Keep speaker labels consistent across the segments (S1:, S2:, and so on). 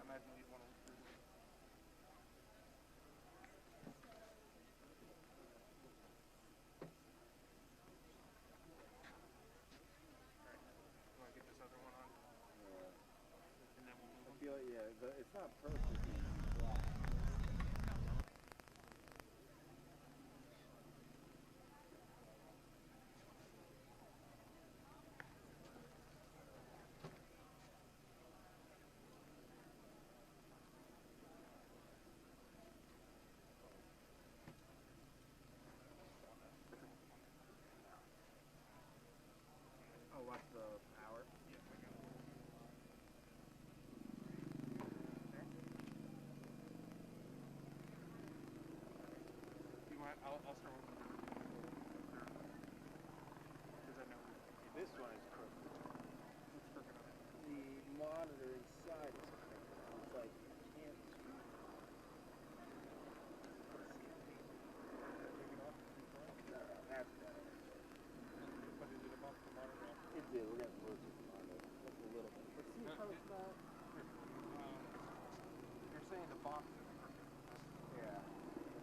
S1: imagine you'd want to look through. Alright, you want to get this other one on?
S2: Yeah.
S1: And then we'll move
S2: I
S1: them.
S2: feel like, yeah, it's not perfect. It's flat. Oh, what's the hour?
S1: Yeah, I got it. There. You want? I'll start with the third one. Because I know
S2: This one is crooked.
S1: what's crooked on it.
S2: The monitor inside is crooked. It's like you can't see.
S1: Take it off.
S2: No, that's better.
S1: But is it above the monitor?
S2: It did. We're gonna rotate the monitor just a little bit. But see how it's not.
S1: You're saying the box is crooked.
S2: Yeah.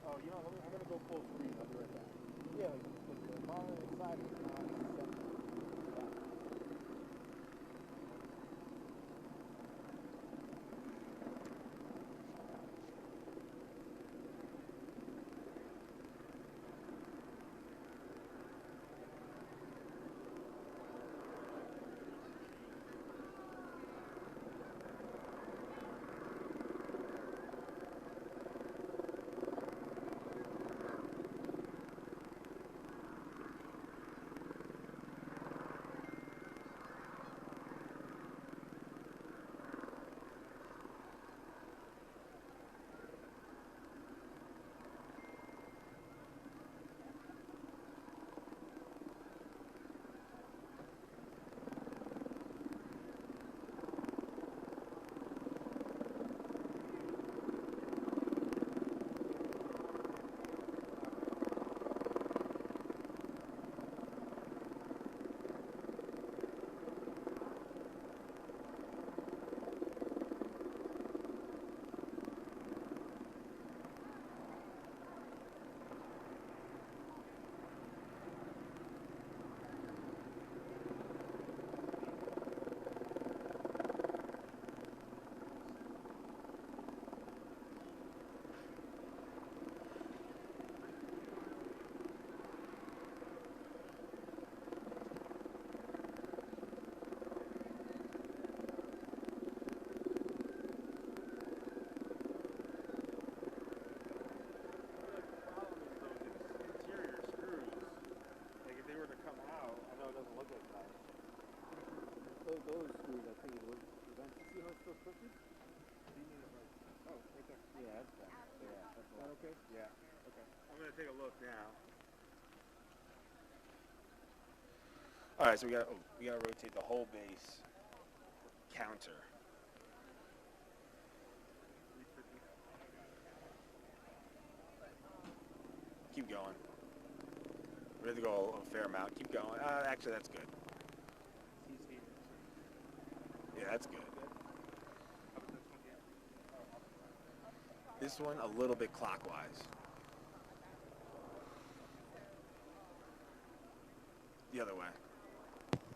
S2: Oh, you know, I'm gonna go full screen. I'll be right back. Yeah, because the monitor inside is not set. Those screws, I think it looks. See how it's still crooked?
S1: Oh, right there.
S2: Yeah, that's better. Yeah, that's
S1: Is that okay?
S2: Yeah.
S1: Okay.
S2: I'm gonna take a look now. All right, so we gotta rotate the whole base counter.
S1: 350.
S2: Keep going. We have to go a fair amount. Keep going. Actually, that's good.
S1: He's here.
S2: Yeah, that's good.
S1: How about this one here?
S2: This one a little bit clockwise. The other way.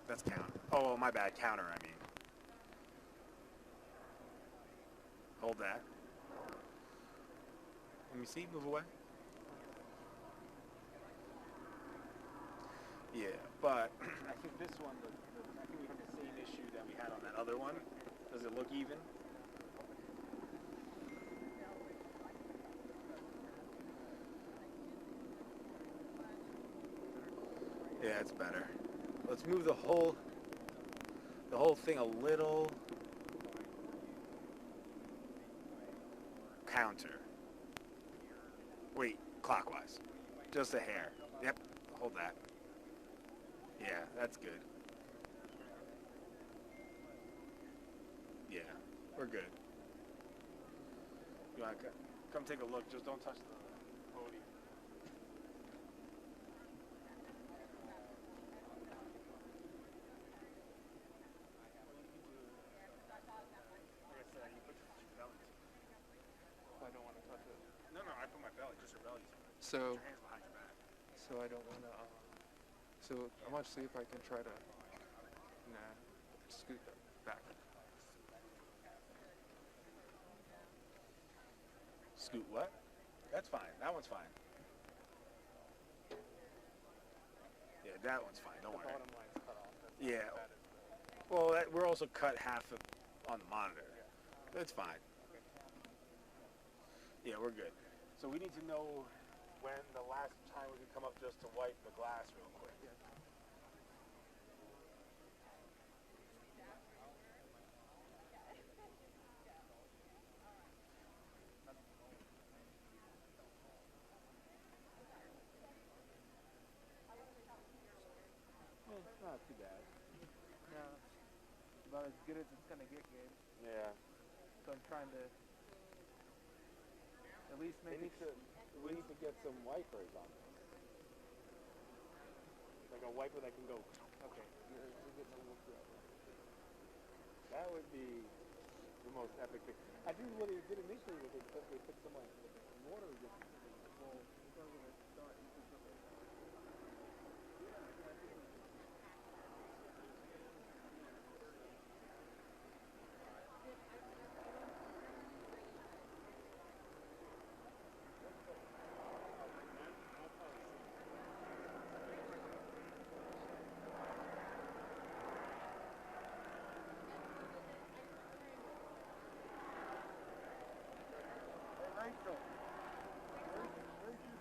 S2: That's counter. Oh, my bad. Counter, I mean. Hold that. Let me see. Move away. Yeah, but I think this one, I think we have the same issue that we had on that other one. Does it look even? Yeah, it's better. Let's move the whole thing a little counter. Wait, clockwise. Just a hair. Yep, hold that. Yeah, that's good. Yeah, we're good. You want to come take a look? Just don't touch the podium. Like I said, you put your belt
S1: So,
S2: Put your hands behind your back.
S1: so I don't want to. So I want to see if I can try to, scoot back.
S2: Scoot what? That's fine. That one's fine. Yeah, that one's fine. Don't worry.
S1: Bottom line's cut off. That's
S2: Yeah.
S1: that is
S2: Well, we're also cut half on the monitor. That's fine. Yeah, we're good. So we need to know when the last time we could come up just to wipe the glass real quick. It's not too bad.
S1: No, about as good as it's gonna get, Gabe.
S2: Yeah.
S1: So I'm trying to at least make it.
S2: We need to get some wipers on this. Like a wiper that can go.
S1: Okay, you're getting a little through.
S2: That would be the most epic thing. I think what they did initially was they put some like water just.
S1: Well, if I'm gonna start, you can put it. Rachel, where's your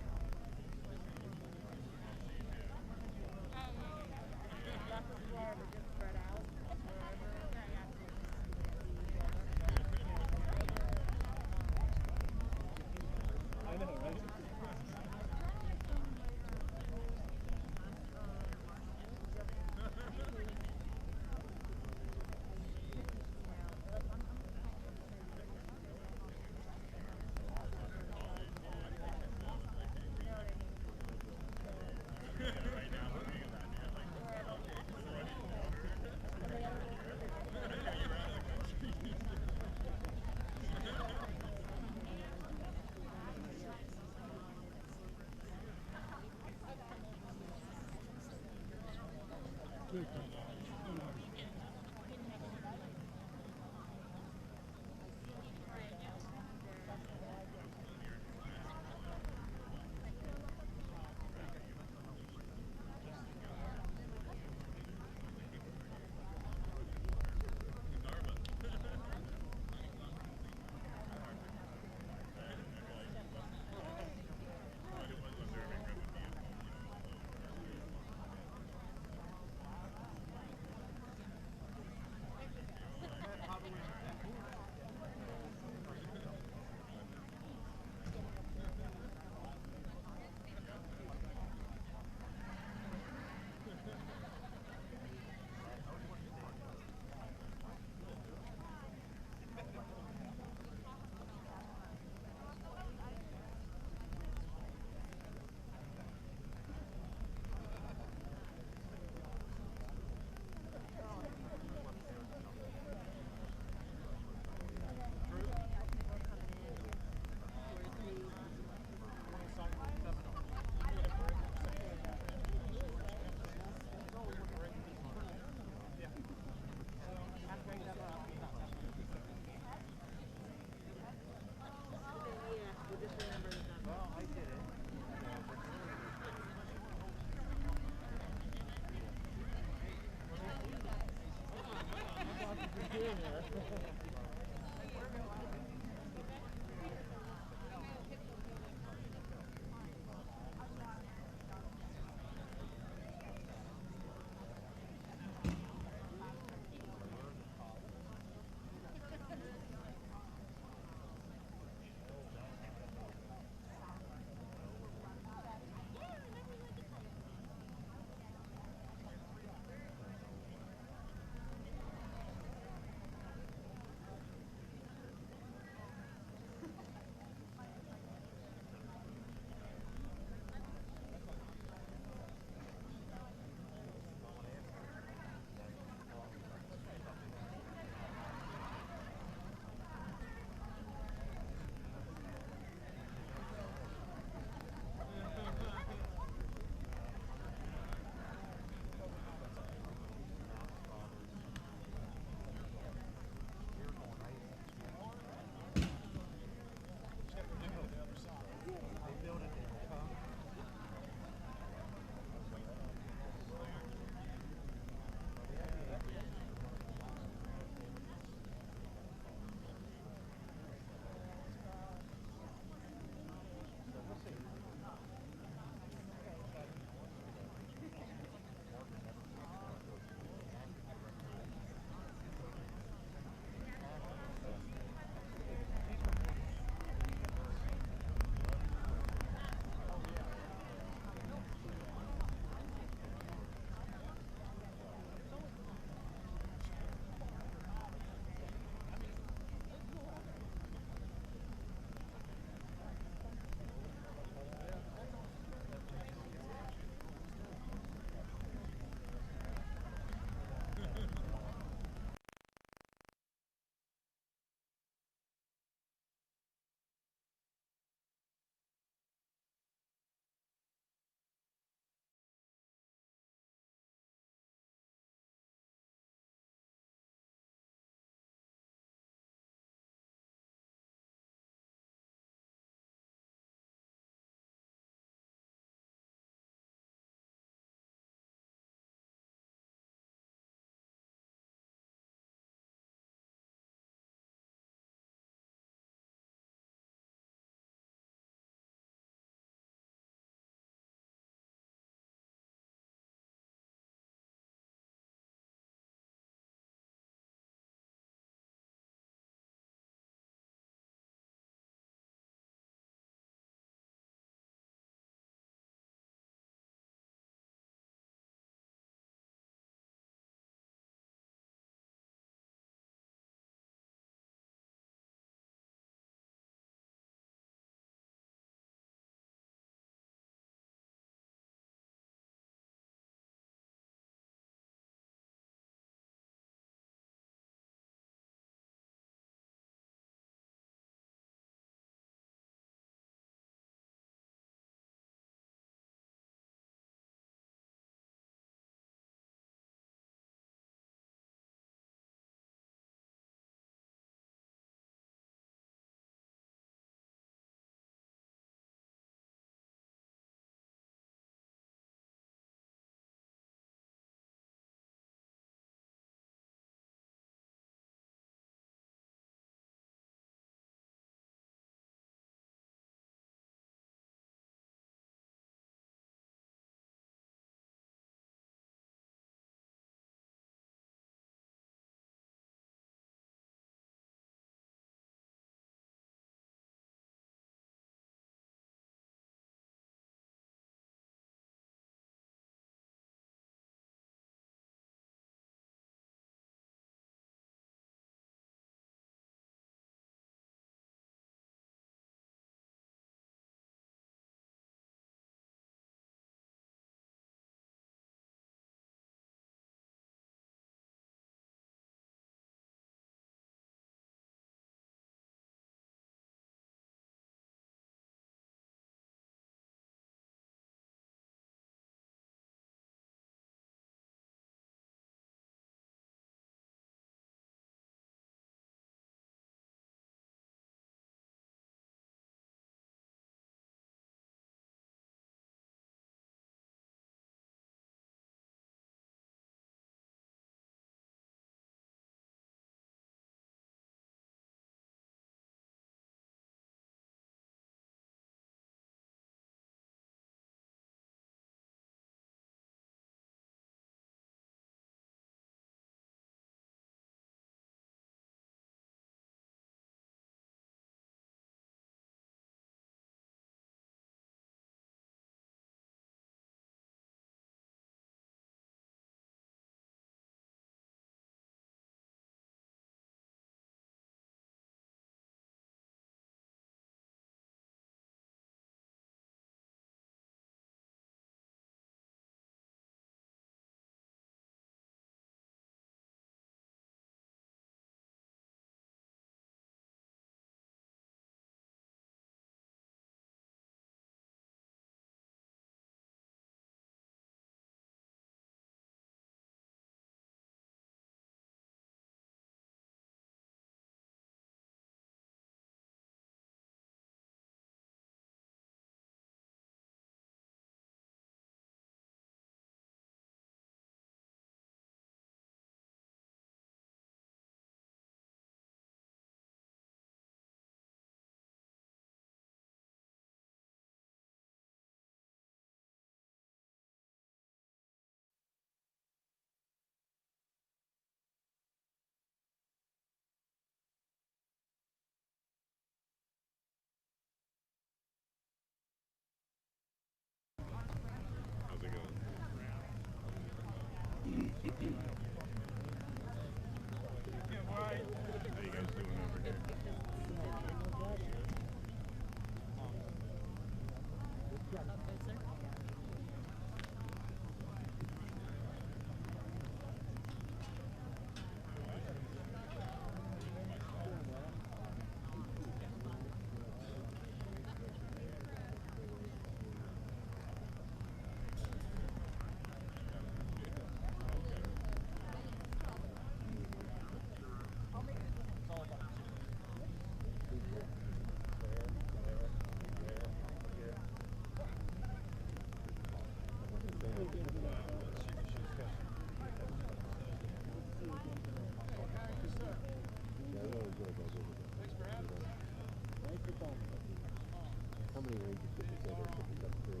S3: How many ranges did you say they took us up through?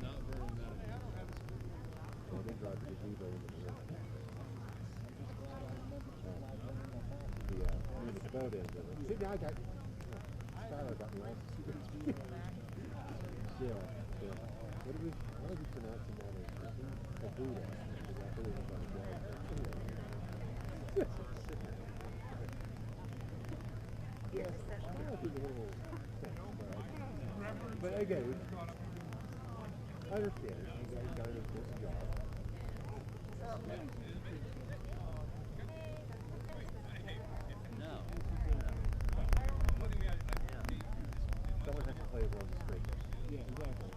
S3: Not very many. Well, they drive the Vivo into the river. The boat ends of it. See, now I got... Skylar got me all... Yeah. What are we pronouncing that as? Buddha. Yes, that's but again, I understand it. You guys got to do this job. No. Someone has to play it on the strings. Yeah, exactly.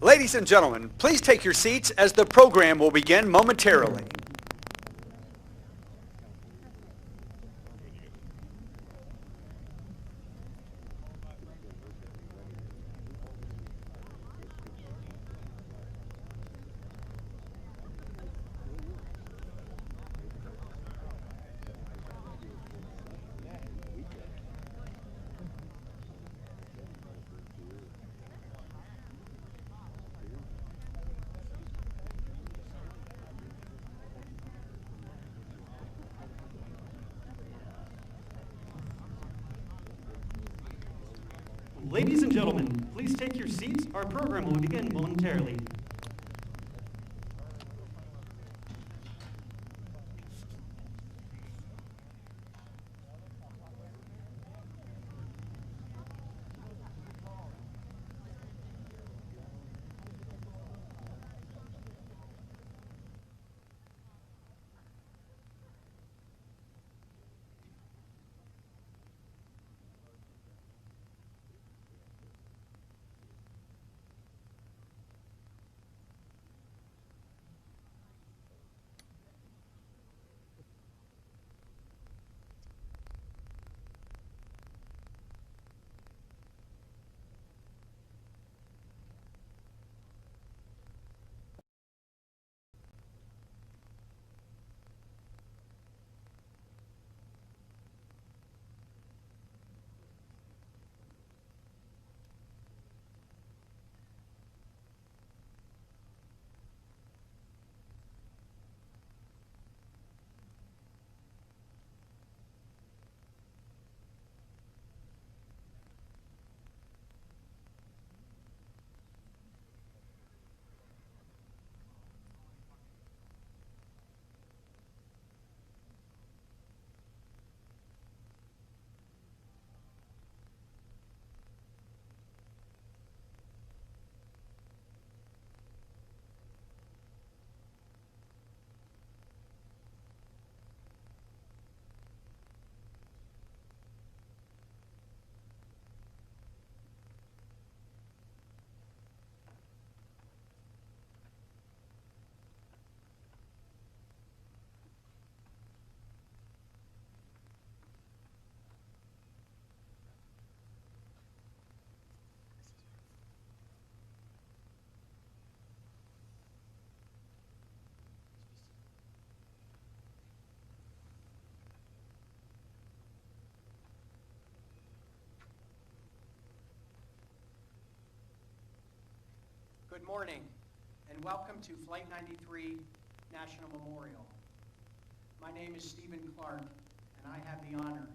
S4: Ladies and gentlemen, please take your seats as the program will begin momentarily.
S5: Ladies and gentlemen, please take your seats. Our program will begin momentarily.
S6: Good morning, and welcome to Flight 93 National Memorial. My name is Stephen Clark, and I have the honor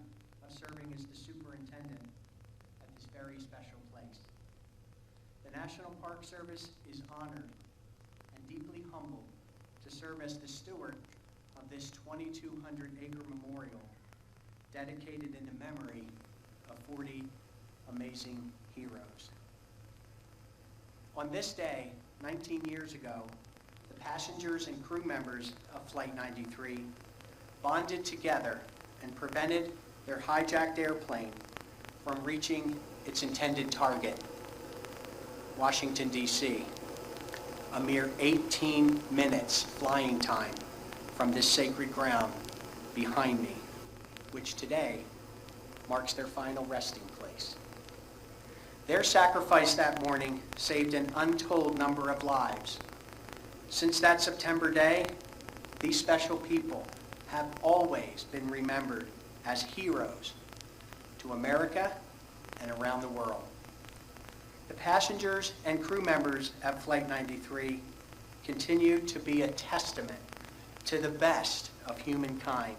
S6: of serving as the superintendent at this very special place. The National Park Service is honored and deeply humbled to serve as the steward of this 2,200-acre memorial dedicated in the memory of 40 amazing heroes. On this day, 19 years ago, the passengers and crew members of Flight 93 bonded together and prevented their hijacked airplane from reaching its intended target, Washington, D.C., a mere 18 minutes flying time from this sacred ground behind me, which today marks their final resting place. Their sacrifice that morning saved an untold number of lives. Since that September day, these special people have always been remembered as heroes to America and around the world. The passengers and crew members at Flight 93 continue to be a testament to the best of humankind,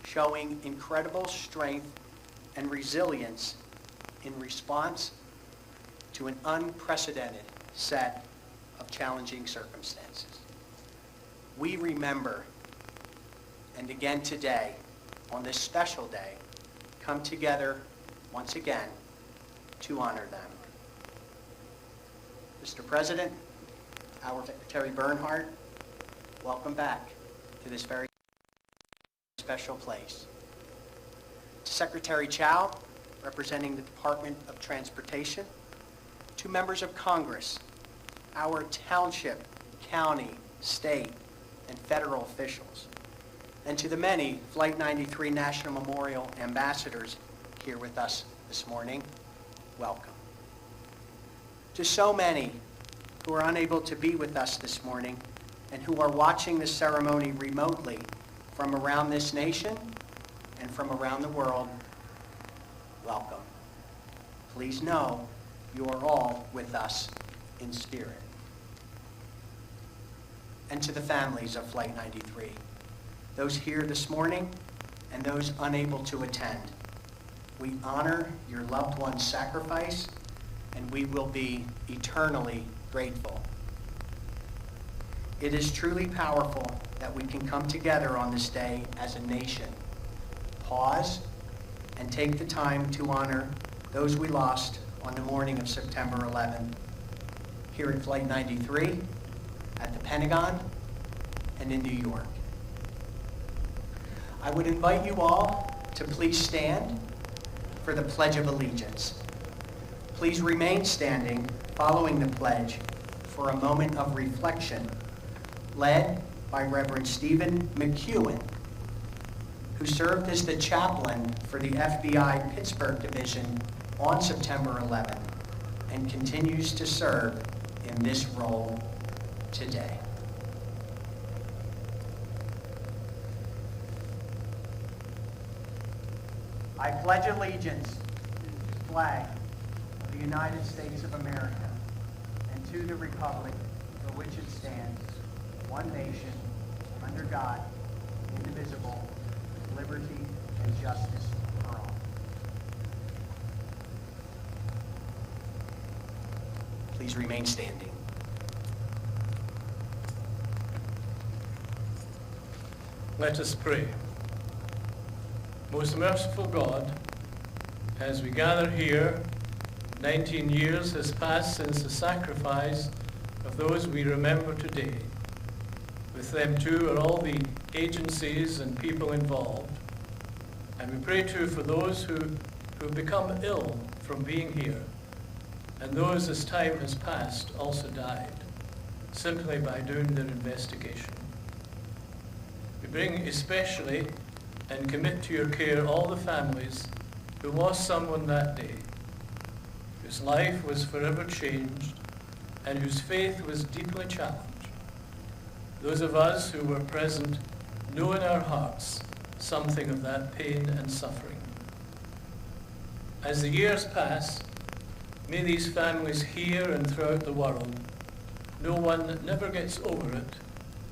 S6: showing incredible strength and resilience in response to an unprecedented set of challenging circumstances. We remember, and again today, on this special day, come together once again to honor them. Mr. President, our Secretary Bernhardt, welcome back to this very special place. To Secretary Chow, representing the Department of Transportation, to members of Congress, our township, county, state, and federal officials, and to the many Flight 93 National Memorial ambassadors here with us this morning, welcome. To so many who are unable to be with us this morning and who are watching the ceremony remotely from around this nation and from around the world, welcome. Please know you are all with us in spirit. And to the families of Flight 93, those here this morning and those unable to attend, we honor your loved one's sacrifice, and we will be eternally grateful. It is truly powerful that we can come together on this day as a nation, pause, and take the time to honor those we lost on the morning of September 11th, here at Flight 93, at the Pentagon, and in New York. I would invite you all to please stand for the Pledge of Allegiance. Please remain standing following the pledge for a moment of reflection led by Reverend Stephen McEwen, who served as the chaplain for the FBI Pittsburgh Division on September 11th and continues to serve in this role today. I pledge allegiance to the flag of the United States of America and to the republic for which it stands, one nation, under God, indivisible, with liberty and justice for all. Please remain standing.
S7: Let us pray. Most merciful God, as we gather here, 19 years has passed since the sacrifice of those we remember today. With them too are all the agencies and people involved. And we pray too for those who become ill from being here, and those as time has passed also died, simply by doing their investigation. We bring especially and commit to your care all the families who lost someone that day, whose life was forever changed and whose faith was deeply challenged. Those of us who were present know in our hearts something of that pain and suffering. As the years pass, may these families here and throughout the world know one that never gets over it,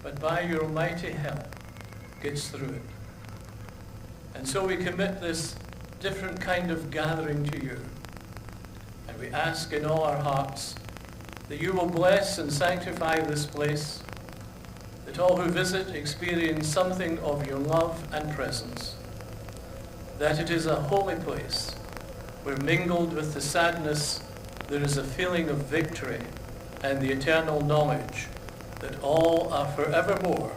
S7: but by your mighty help gets through it. And so we commit this different kind of gathering to you. And we ask in all our hearts that you will bless and sanctify this place, that all who visit experience something of your love and presence, that it is a holy place where mingled with the sadness there is a feeling of victory and the eternal knowledge that all are forevermore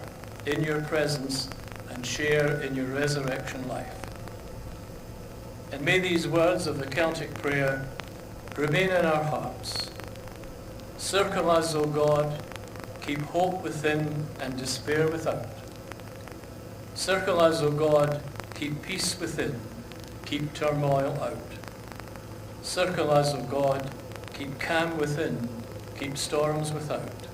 S7: in your presence and share in your resurrection life. And may these words of the Celtic prayer remain in our hearts. Circle us, O God, keep hope within and despair without. Circle us, O God, keep peace within, keep turmoil out. Circle us, O God, keep calm within, keep storms without.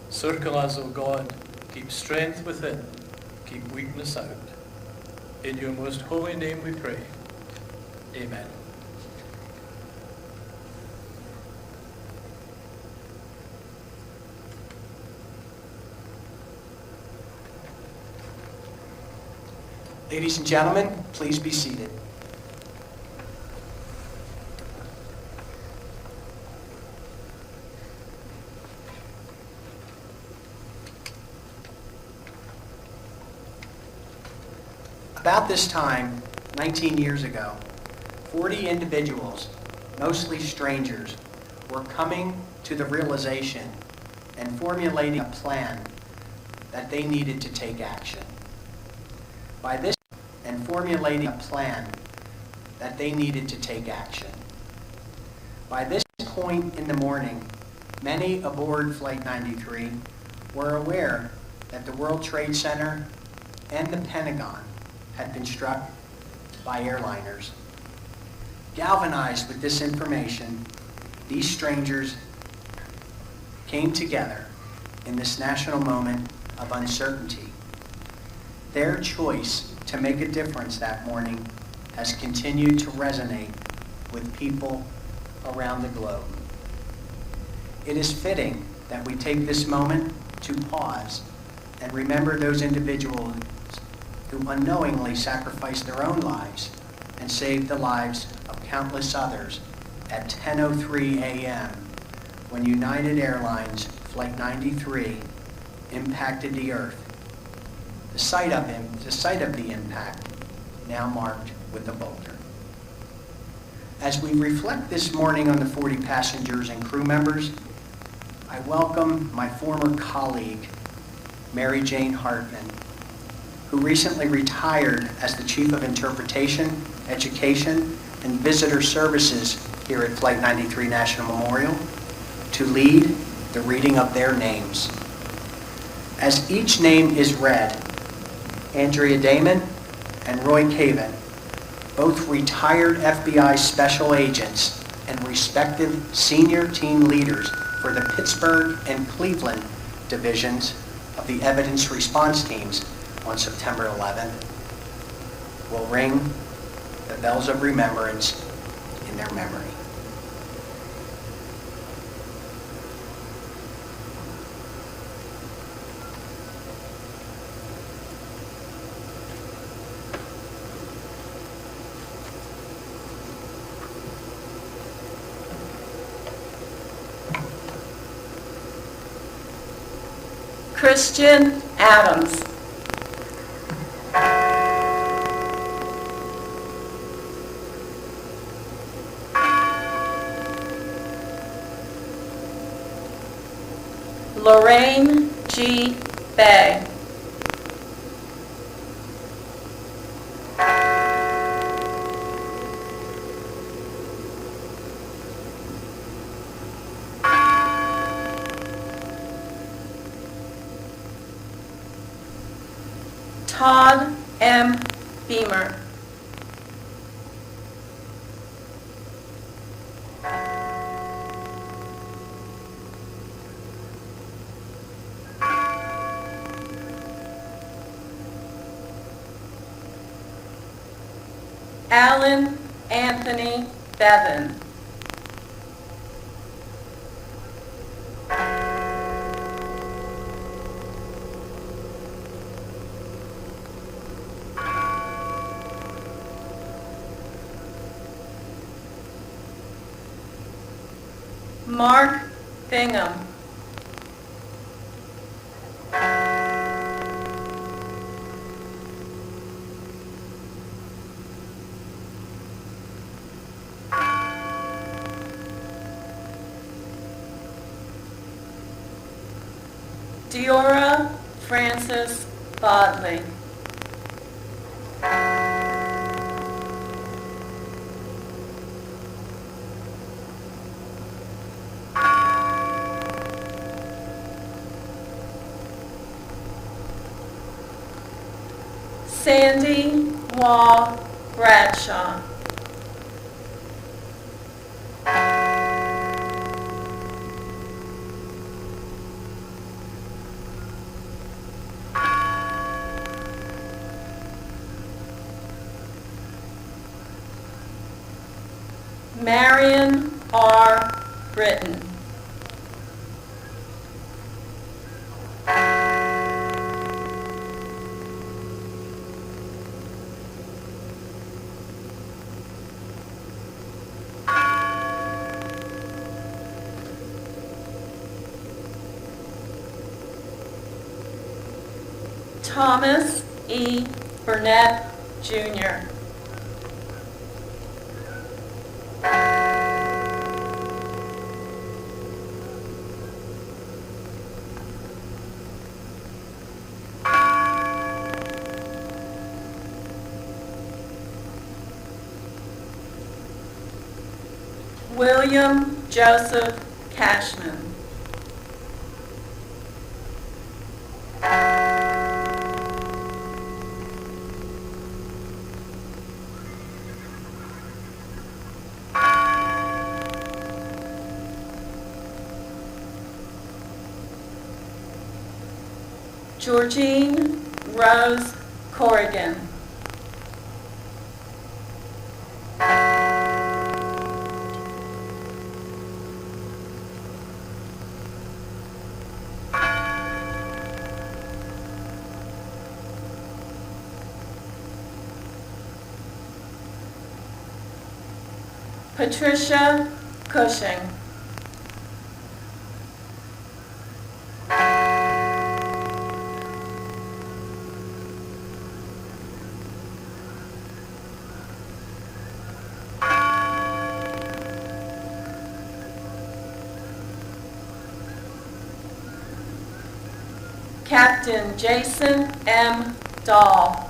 S7: Circle us, O God, keep strength within, keep weakness out. In your most holy name we pray. Amen.
S6: Ladies and gentlemen, please be seated. About this time, 19 years ago, 40 individuals, mostly strangers, were coming to the realization and formulating a plan that they needed to take action. By this point in the morning, many aboard Flight 93 were aware that the World Trade Center and the Pentagon had been struck by airliners. Galvanized with this information, these strangers came together in this national moment of uncertainty. Their choice to make a difference that morning has continued to resonate with people around the globe. It is fitting that we take this moment to pause and remember those individuals who unknowingly sacrificed their own lives and saved the lives of countless others at 10:03 a.m. when United Airlines Flight 93 impacted the Earth. The site of the impact now marked with a boulder. As we reflect this morning on the 40 passengers and crew members, I welcome my former colleague, Mary Jane Hartman, who recently retired as the Chief of Interpretation, Education, and Visitor Services here at Flight 93 National Memorial, to lead the reading of their names. As each name is read, Andrea Damon and Roy Caven, both retired FBI special agents and respective senior team leaders for the Pittsburgh and Cleveland divisions of the evidence response teams on September 11th, will ring the bells of remembrance in their memory.
S8: Christian Adams. Lorraine G. Bay. Todd M. Beamer. Alan Anthony Bevan. Mark Bingham. Diora Frances Bodley. Sandy Wall Bradshaw. Marion R. Britton. Thomas E. Burnett, Jr. William Joseph Cashman. Georgine Rose Corrigan. Patricia Cushing. Captain Jason M. Dahl.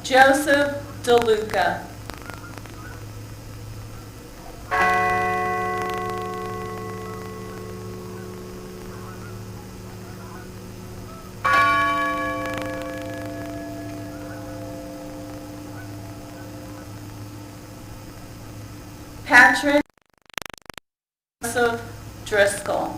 S8: Joseph DeLuca. Patrick Joseph Driscoll.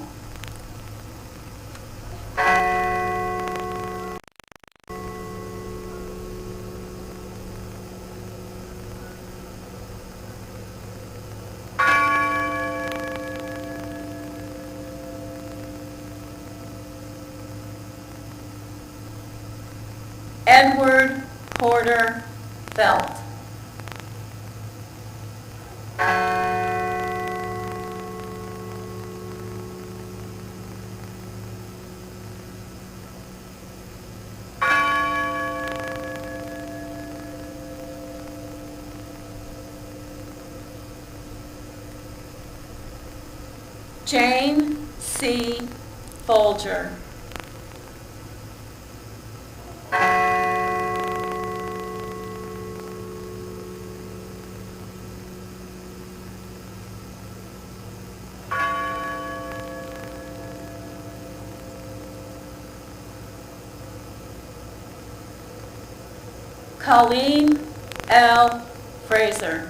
S8: Edward Porter Felt. Jane C. Folger. Colleen L. Fraser.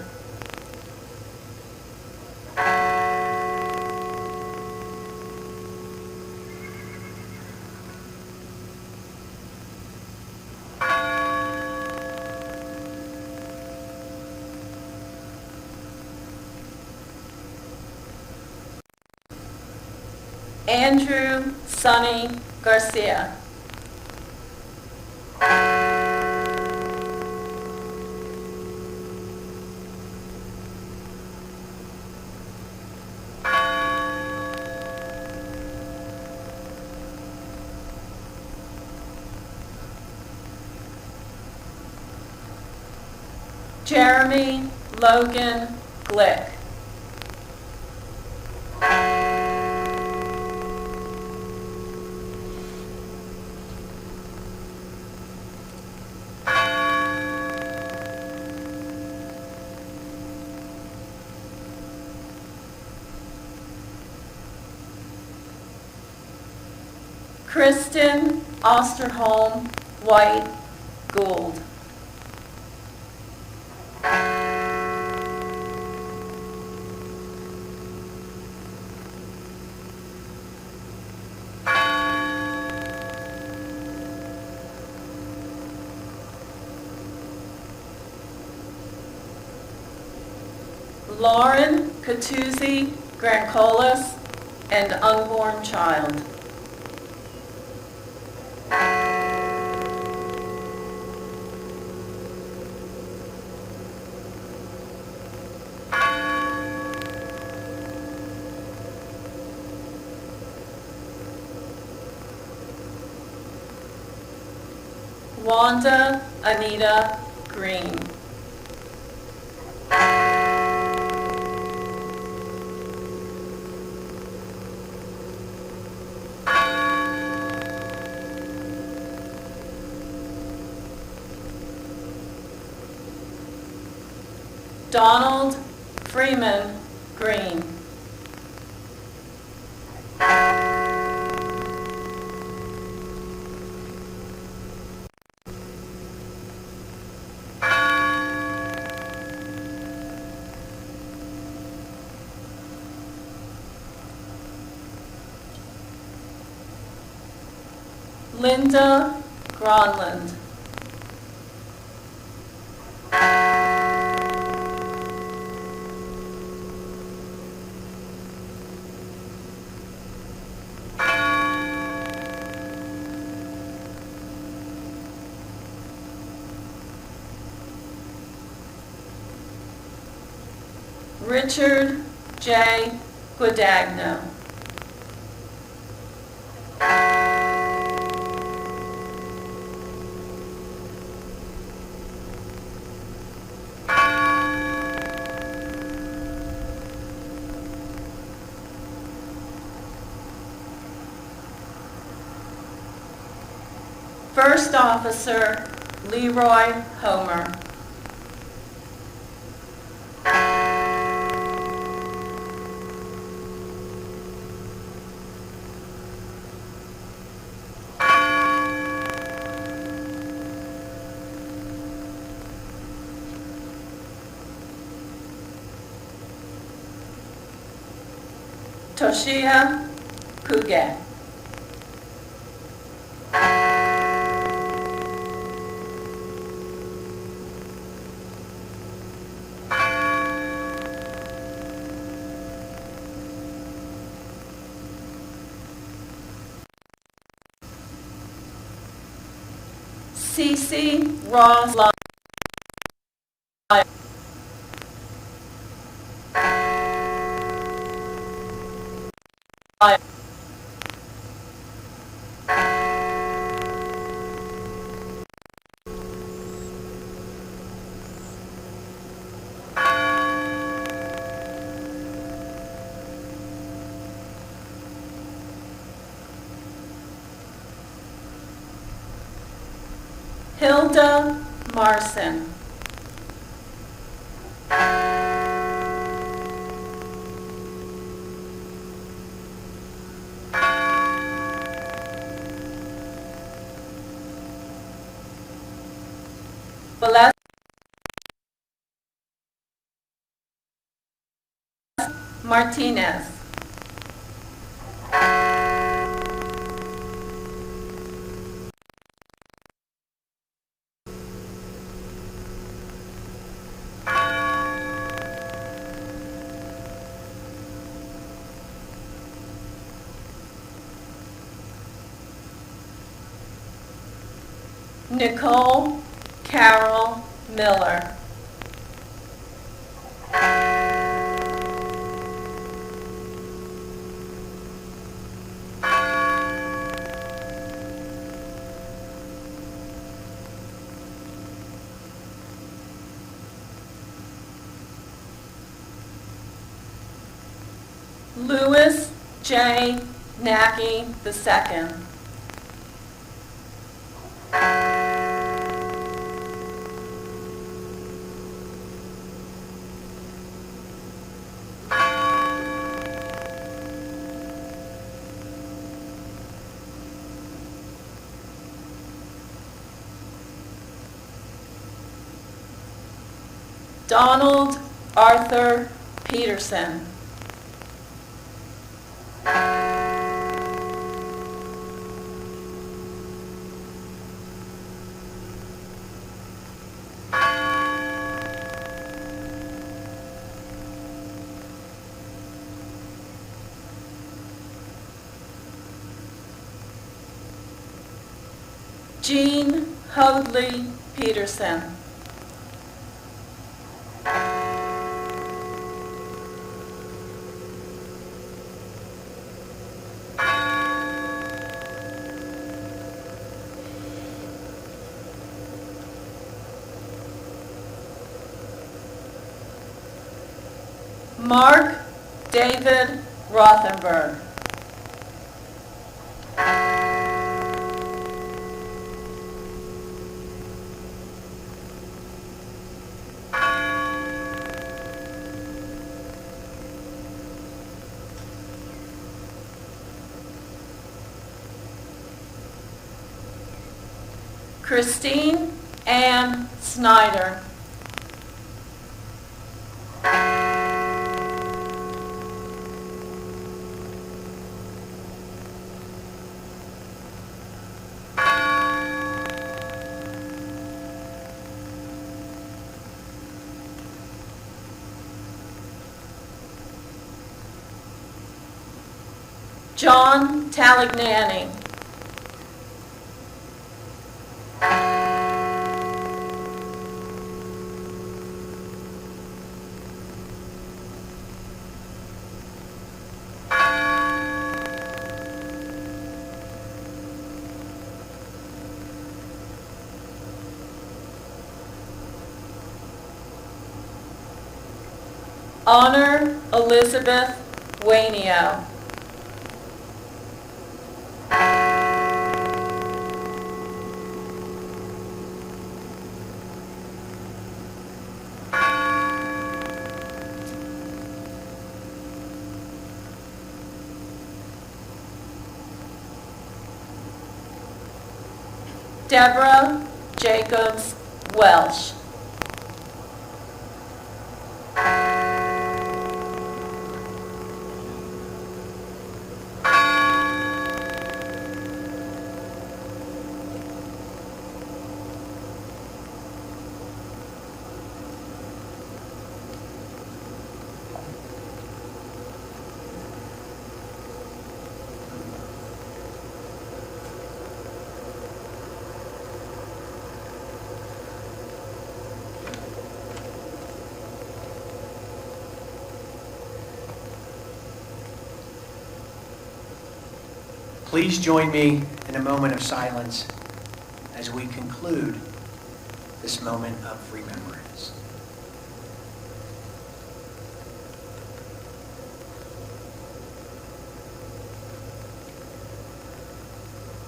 S8: Andrew Sonny Garcia. Jeremy Logan Glick. Kristen Osterholm White Gould. Lauren Catuzzi Grancolis and unborn child. Wanda Anita Green. Donald Freeman Green. Linda Gronland. Richard J. Guadagno. First Officer Leroy Homer. Toshia Kuge. Cece Ross Lyon. Hilda Marson. Celeste Martinez. Nicole Carol Miller. Louis J. Nackey II. Donald Arthur Peterson. Jean Hoadley Peterson. Mark David Rothenberg. Christine Ann Snyder. John Talignani. Honor Elizabeth Wainio. Deborah Jacobs Welsh.
S6: Please join me in a moment of silence as we conclude this moment of remembrance.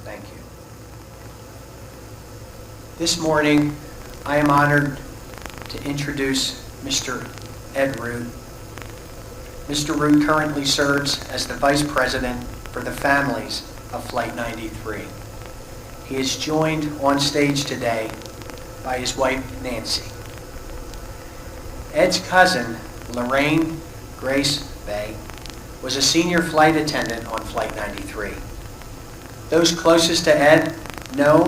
S6: Thank you. This morning, I am honored to introduce Mr. Ed Root. Mr. Root currently serves as the Vice President for the families of Flight 93. He is joined on stage today by his wife, Nancy. Ed's cousin, Lorraine Grace Bay, was a senior flight attendant on Flight 93. Those closest to Ed know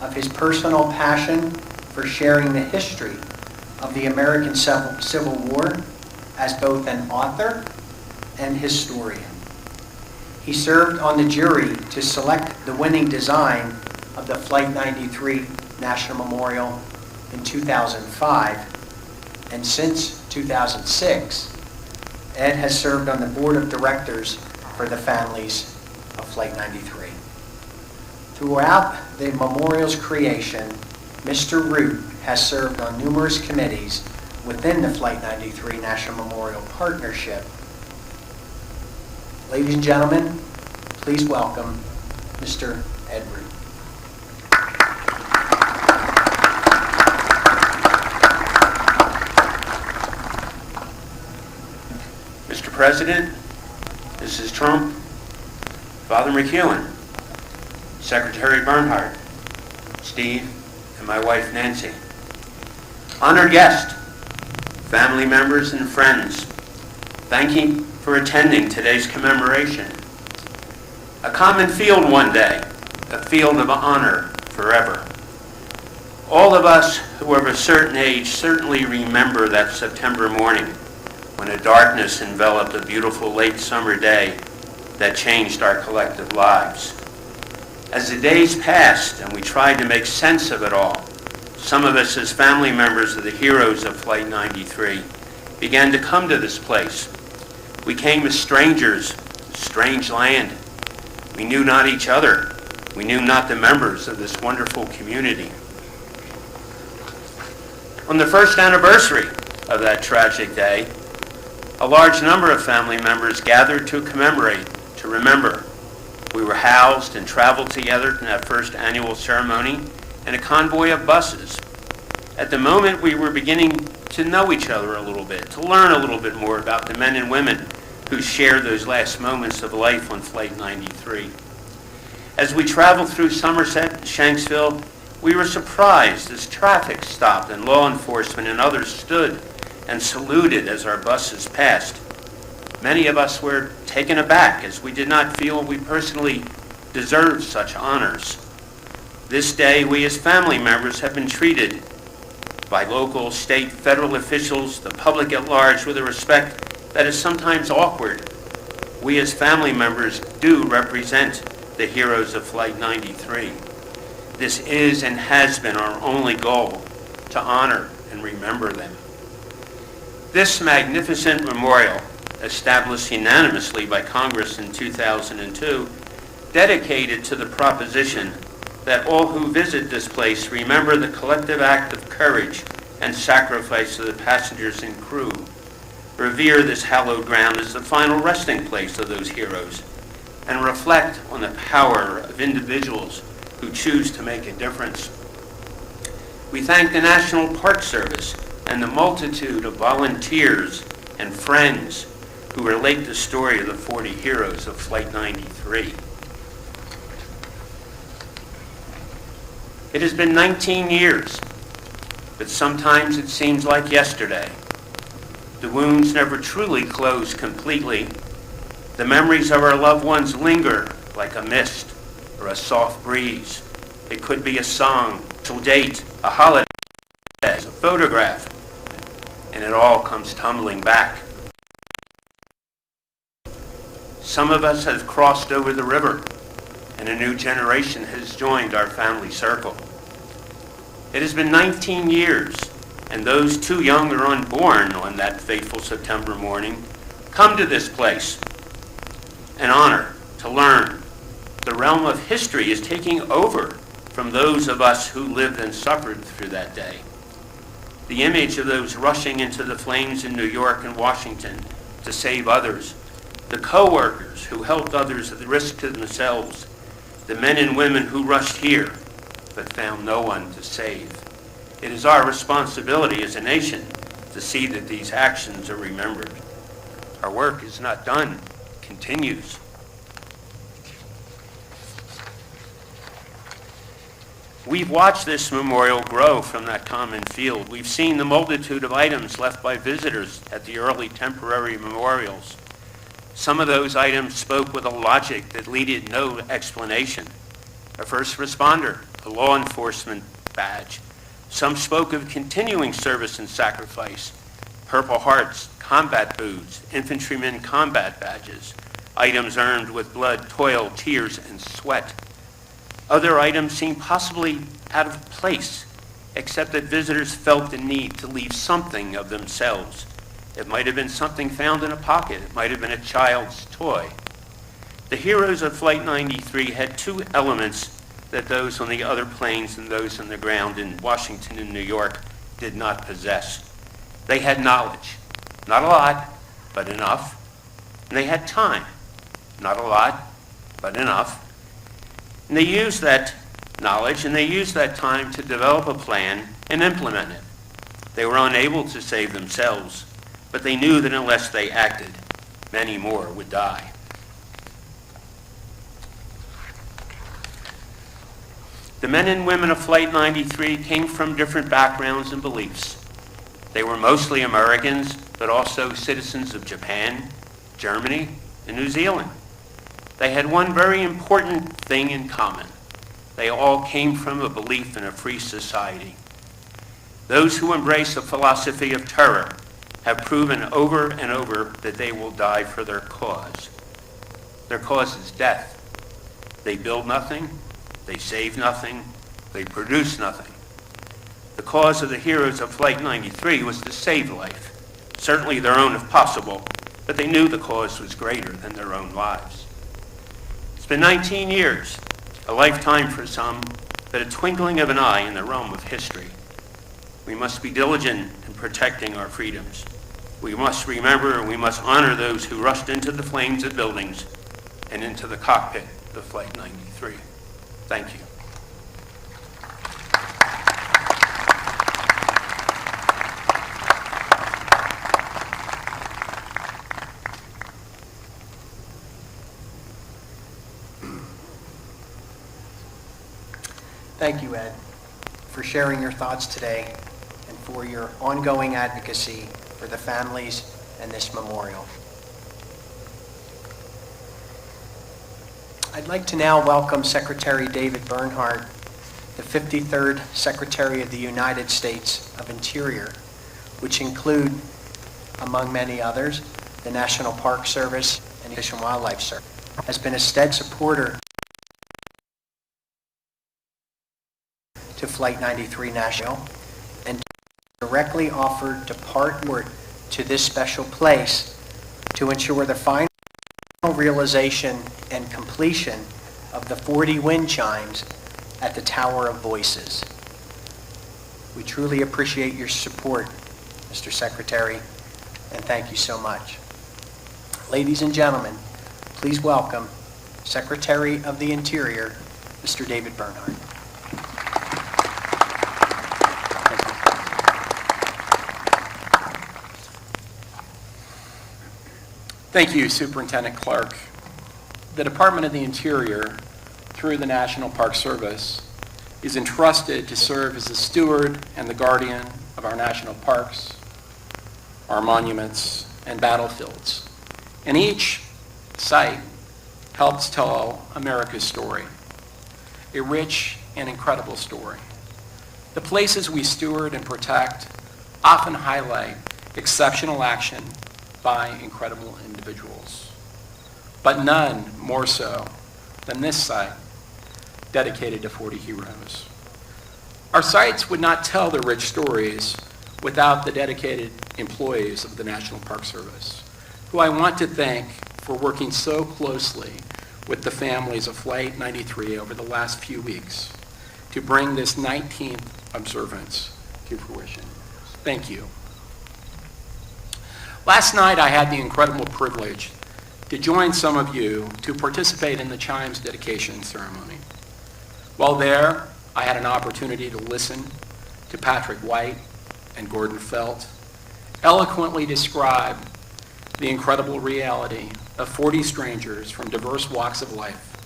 S6: of his personal passion for sharing the history of the American Civil War as both an author and historian. He served on the jury to select the winning design of the Flight 93 National Memorial in 2005, and since 2006, Ed has served on the board of directors for the families of Flight 93. Throughout the memorial's creation, Mr. Root has served on numerous committees within the Flight 93 National Memorial Partnership. Ladies and gentlemen, please welcome Mr. Ed Root.
S9: Mr. President, Mrs. Trump, Father McEwen, Secretary Bernhardt, Steve, and my wife Nancy. Honored guest, family members and friends, thank you for attending today's commemoration. A common field one day, a field of honor forever. All of us who are of a certain age certainly remember that September morning when a darkness enveloped a beautiful late summer day that changed our collective lives. As the days passed and we tried to make sense of it all, some of us as family members of the heroes of Flight 93 began to come to this place. We came as strangers, strange land. We knew not each other. We knew not the members of this wonderful community. On the first anniversary of that tragic day, A large number of family members gathered to commemorate, to remember. We were housed and traveled together in that first annual ceremony in a convoy of buses. At the moment, we were beginning to know each other a little bit, to learn a little bit more about the men and women who shared those last moments of life on Flight 93. As we traveled through Somerset and Shanksville, we were surprised as traffic stopped and law enforcement and others stood and saluted as our buses passed. Many of us were taken aback as we did not feel we personally deserved such honors. This day, we as family members have been treated by local, state, federal officials, the public at large, with a respect that is sometimes awkward. We as family members do represent the heroes of Flight 93. This is and has been our only goal, to honor and remember them. This magnificent memorial, established unanimously by Congress in 2002, dedicated to the proposition that all who visit this place remember the collective act of courage and sacrifice of the passengers and crew, revere this hallowed ground as the final resting place of those heroes, and reflect on the power of individuals who choose to make a difference. We thank the National Park Service and the multitude of volunteers and friends who relate the story of the 40 heroes of Flight 93. It has been 19 years, but sometimes it seems like yesterday. The wounds never truly close completely. The memories of our loved ones linger like a mist or a soft breeze. It could be a song, a date, a holiday, a photograph, and it all comes tumbling back. Some of us have crossed over the river, and a new generation has joined our family circle. It has been 19 years, and those too young or unborn on that fateful September morning come to this place, an honor to learn. The realm of history is taking over from those of us who lived and suffered through that day. The image of those rushing into the flames in New York and Washington to save others, the co-workers who helped others at the risk to themselves, the men and women who rushed here but found no one to save. It is our responsibility as a nation to see that these actions are remembered. Our work is not done, it continues. We've watched this memorial grow from that common field. We've seen the multitude of items left by visitors at the early temporary memorials. Some of those items spoke with a logic that needed no explanation. A first responder, a law enforcement badge. Some spoke of continuing service and sacrifice. Purple Hearts, combat boots, infantrymen combat badges, items earned with blood, toil, tears, and sweat. Other items seemed possibly out of place, except that visitors felt the need to leave something of themselves. It might have been something found in a pocket. It might have been a child's toy. The heroes of Flight 93 had two elements that those on the other planes and those on the ground in Washington and New York did not possess. They had knowledge. Not a lot, but enough. And they had time. Not a lot, but enough. And they used that knowledge and they used that time to develop a plan and implement it. They were unable to save themselves, but they knew that unless they acted, many more would die. The men and women of Flight 93 came from different backgrounds and beliefs. They were mostly Americans, but also citizens of Japan, Germany, and New Zealand. They had one very important thing in common. They all came from a belief in a free society. Those who embrace a philosophy of terror have proven over and over that they will die for their cause. Their cause is death. They build nothing, they save nothing, they produce nothing. The cause of the heroes of Flight 93 was to save life, certainly their own if possible, but they knew the cause was greater than their own lives. It's been 19 years, a lifetime for some, but a twinkling of an eye in the realm of history. We must be diligent in protecting our freedoms. We must remember and we must honor those who rushed into the flames of buildings and into the cockpit of Flight 93. Thank you.
S6: Thank you, Ed, for sharing your thoughts today and for your ongoing advocacy for the families and this memorial. I'd like to now welcome Secretary David Bernhardt, the 53rd Secretary of the United States of Interior, which include, among many others, the National Park Service and Fish and Wildlife Service, has been a steady supporter to Flight 93 National and directly offered to partner to this special place to ensure the final realization and completion of the 40 wind chimes at the Tower of Voices. We truly appreciate your support, Mr. Secretary, and thank you so much. Ladies and gentlemen, please welcome Secretary of the Interior, Mr. David Bernhardt.
S10: Thank you, Superintendent Clark. The Department of the Interior, through the National Park Service, is entrusted to serve as the steward and the guardian of our national parks, our monuments, and battlefields. And each site helps tell America's story, a rich and incredible story. The places we steward and protect often highlight exceptional action by incredible individuals, but none more so than this site dedicated to 40 heroes. Our sites would not tell the rich stories without the dedicated employees of the National Park Service, who I want to thank for working so closely with the families of Flight 93 over the last few weeks to bring this 19th observance to fruition. Thank you. Last night, I had the incredible privilege to join some of you to participate in the chimes dedication ceremony. While there, I had an opportunity to listen to Patrick White and Gordon Felt eloquently describe the incredible reality of 40 strangers from diverse walks of life,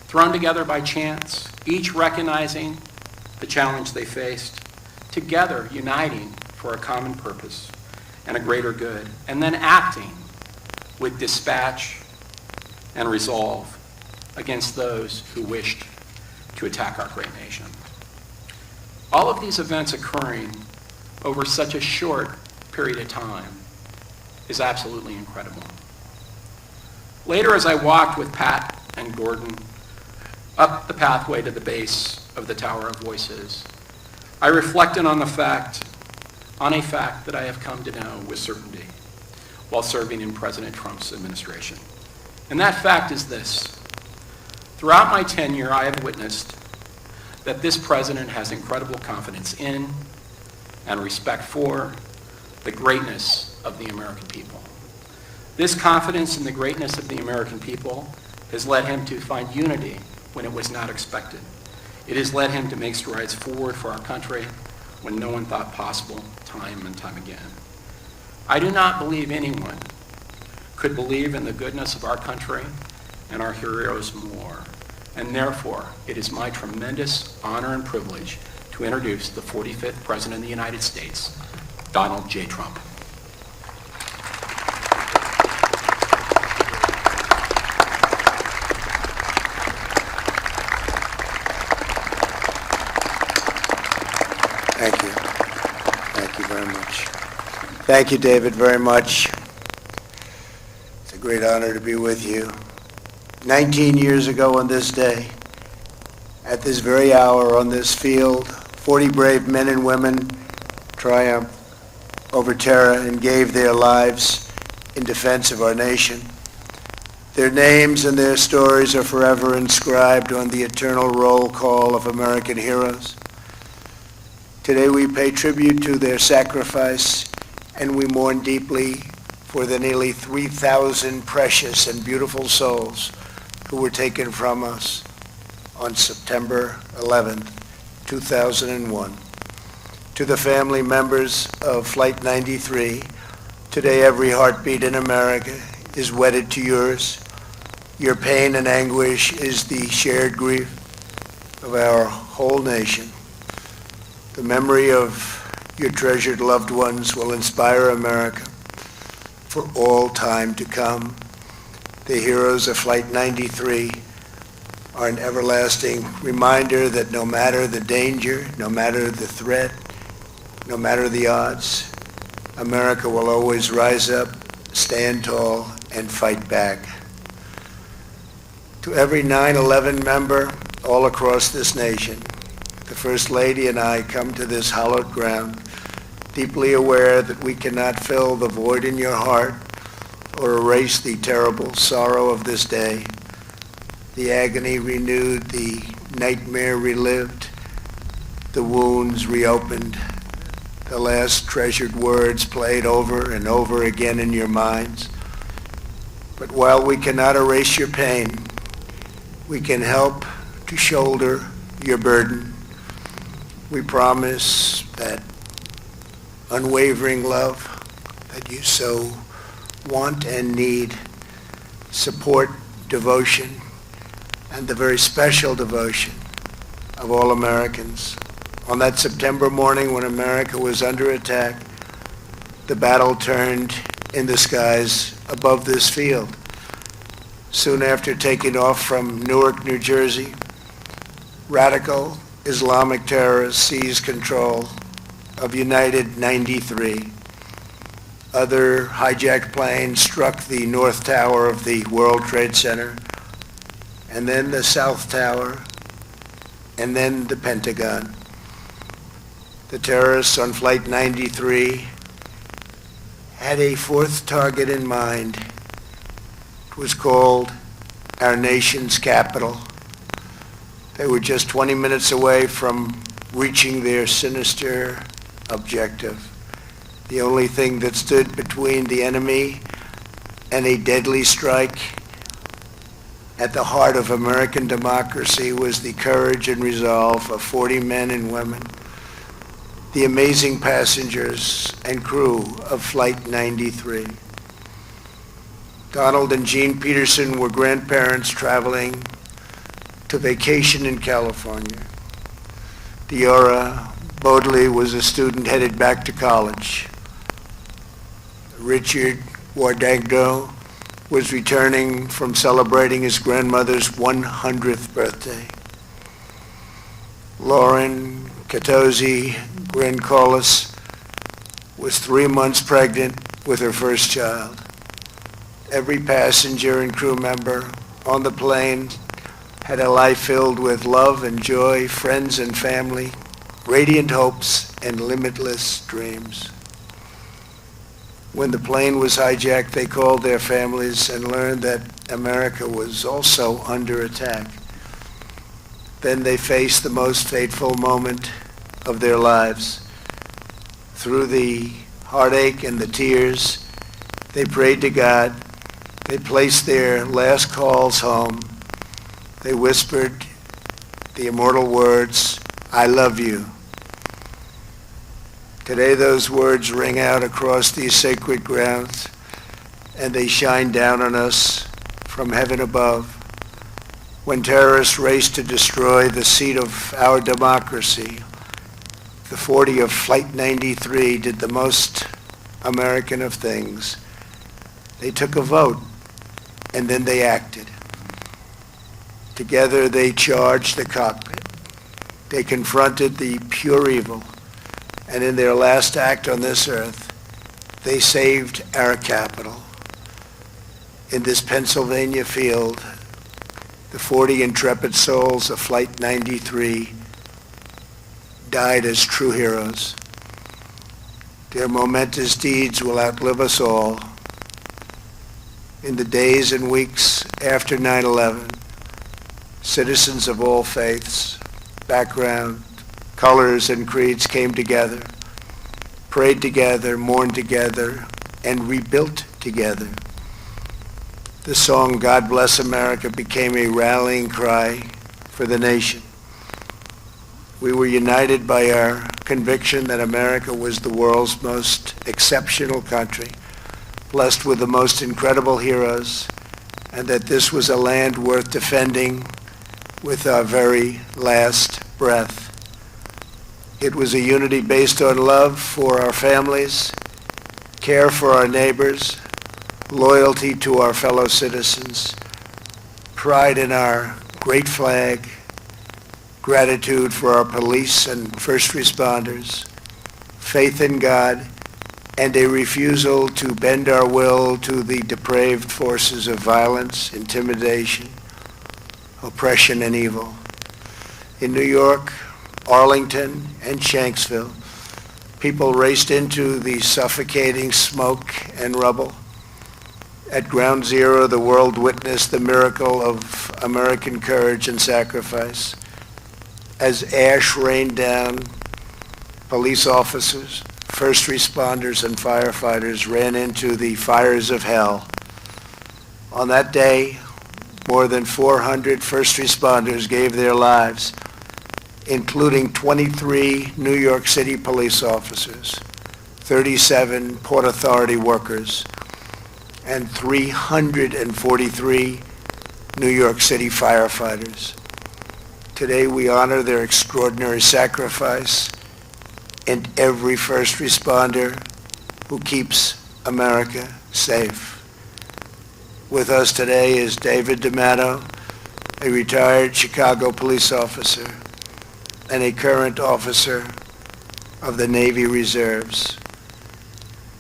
S10: thrown together by chance, each recognizing the challenge they faced, together uniting for a common purpose and a greater good, and then acting with dispatch and resolve against those who wished to attack our great nation. All of these events occurring over such a short period of time is absolutely incredible. Later, as I walked with Pat and Gordon up the pathway to the base of the Tower of Voices, I reflected on a fact that I have come to know with certainty while serving in President Trump's administration. And that fact is this: throughout my tenure, I have witnessed that this president has incredible confidence in and respect for the greatness of the American people. This confidence in the greatness of the American people has led him to find unity when it was not expected. It has led him to make strides forward for our country when no one thought possible, time and time again. I do not believe anyone could believe in the goodness of our country and our heroes more, and therefore it is my tremendous honor and privilege to introduce the 45th President of the United States, Donald J. Trump.
S11: Thank you. Thank you very much. Thank you, David, very much. It's a great honor to be with you. 19 years ago on this day, at this very hour on this field, 40 brave men and women triumphed over terror and gave their lives in defense of our nation. Their names and their stories are forever inscribed on the eternal roll call of American heroes. Today we pay tribute to their sacrifice, and we mourn deeply for the nearly 3,000 precious and beautiful souls who were taken from us on September 11th, 2001. To the family members of Flight 93, today every heartbeat in America is wedded to yours. Your pain and anguish is the shared grief of our whole nation. The memory of your treasured loved ones will inspire America for all time to come. The heroes of Flight 93 are an everlasting reminder that no matter the danger, no matter the threat, no matter the odds, America will always rise up, stand tall, and fight back. To every 9/11 member all across this nation, the First Lady and I come to this hallowed ground, deeply aware that we cannot fill the void in your heart or erase the terrible sorrow of this day, the agony renewed, the nightmare relived, the wounds reopened, the last treasured words played over and over again in your minds. But while we cannot erase your pain, we can help to shoulder your burden. We promise that unwavering love that you so want and need, support, devotion, and the very special devotion of all Americans. On that September morning when America was under attack, the battle turned in the skies above this field. Soon after taking off from Newark, New Jersey, radical Islamic terrorists seized control of United 93. Other hijacked planes struck the North Tower of the World Trade Center, and then the South Tower, and then the Pentagon. The terrorists on Flight 93 had a fourth target in mind. It was called our nation's capital. They were just 20 minutes away from reaching their sinister objective. The only thing that stood between the enemy and a deadly strike at the heart of American democracy was the courage and resolve of 40 men and women, the amazing passengers and crew of Flight 93. Donald and Jean Peterson were grandparents traveling to vacation in California. Diora Bodley was a student headed back to college. Richard Wardagdo was returning from celebrating his grandmother's 100th birthday. Lauren Catozzi Grancolis was 3 months pregnant with her first child. Every passenger and crew member on the plane had a life filled with love and joy, friends and family, radiant hopes, and limitless dreams. When the plane was hijacked, they called their families and learned that America was also under attack. Then they faced the most fateful moment of their lives. Through the heartache and the tears, they prayed to God. They placed their last calls home. They whispered the immortal words, "I love you." Today those words ring out across these sacred grounds, and they shine down on us from heaven above. When terrorists raced to destroy the seat of our democracy, the 40 of Flight 93 did the most American of things. They took a vote, and then they acted. Together they charged the cockpit. They confronted the pure evil, and in their last act on this earth, they saved our capital. In this Pennsylvania field, the 40 intrepid souls of Flight 93 died as true heroes. Their momentous deeds will outlive us all. In the days and weeks after 9/11, citizens of all faiths, background, colors, and creeds came together prayed together, mourned together, and rebuilt together. The song, God Bless America, became a rallying cry for the nation. We were united by our conviction that America was the world's most exceptional country, blessed with the most incredible heroes, and that this was a land worth defending with our very last breath. It was a unity based on love for our families, care for our neighbors, loyalty to our fellow citizens, pride in our great flag, gratitude for our police and first responders, faith in God, and a refusal to bend our will to the depraved forces of violence, intimidation, oppression, and evil. In New York, Arlington, and Shanksville, people raced into the suffocating smoke and rubble. At Ground Zero, the world witnessed the miracle of American courage and sacrifice. As ash rained down, police officers, first responders, and firefighters ran into the fires of hell. On that day, more than 400 first responders gave their lives, including 23 New York City police officers, 37 Port Authority workers, and 343 New York City firefighters. Today we honor their extraordinary sacrifice and every first responder who keeps America safe. With us today is David D'Amato, a retired Chicago police officer and a current officer of the Navy Reserves.